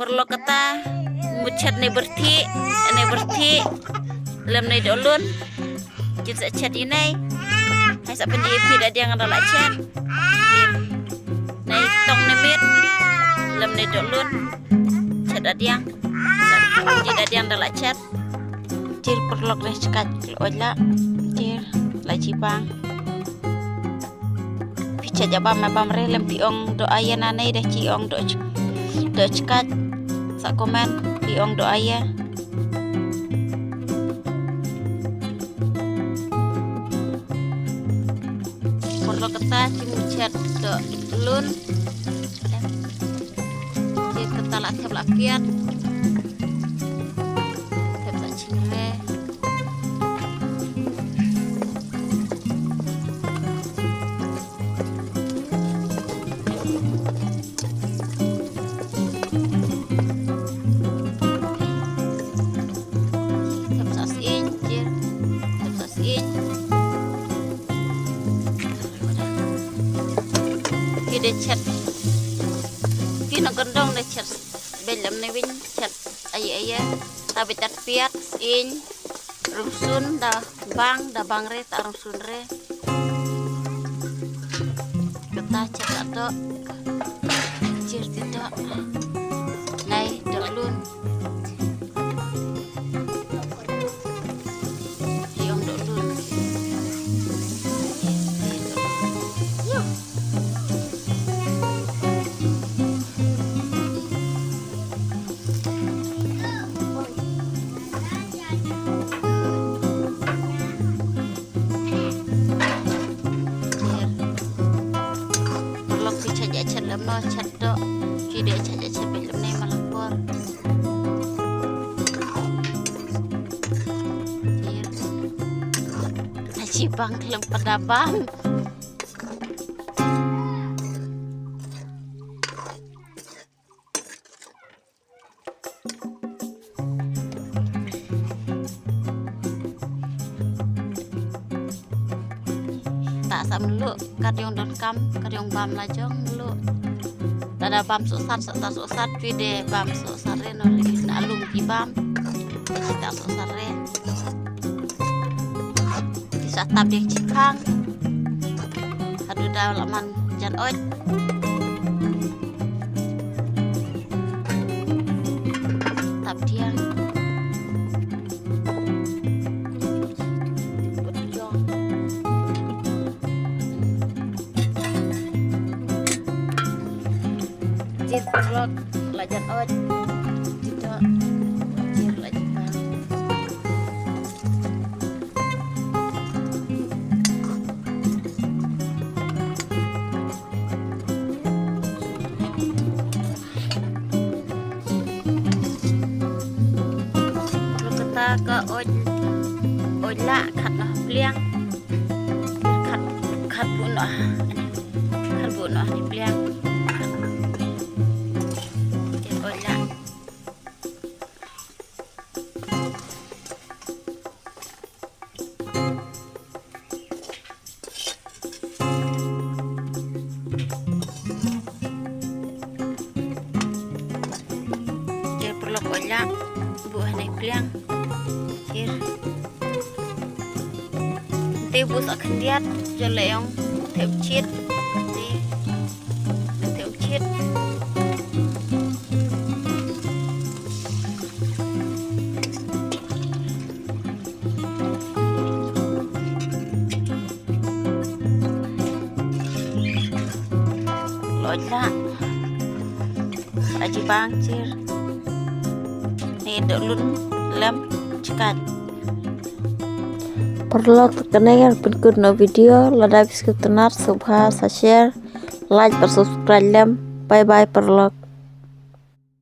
perlu kata muchat ne berthi lem ne dolun jin sa chat inai hai sa pen ep da dia ngada la chat nai tong ne mit lem ne dolun chat da dia sa jin da dia ngada la chat jir perlu re cekat ola jir la cipang picha jaba ma bam re lem piong do ayana nei dah ciong do cekat sa komen piong do aya perlu kata cimucet do lun jir kata la thep la piat thep sa cingre để chat khi nó còn đông để chat bên làm này bên chat ai ta bị tắt piat in rumsun da bang re ta rumsun re kita chat atau cir tidak nai dolun yang dolun no chat do kide chat film nei malapor aci bang kelem padabang tak sam lu karyong.com karyong bam lajong lu ada bam susat video bam susat re noli na alum ki bam kita susat re bisa tab dek cikang hadu dalaman jan oj tab dia jir vlog lajan oj tidak jir lajan bang lu kata ke oj la khat lah pliang khat bunuh di pliang pokoknya buah naik pliang kir tebus akan diat jeleong teb chit loja aji bangcir dolun lem cekat perlu terkenal penkut no video lada biskuit tenar subha share like subscribe lem bye bye perlu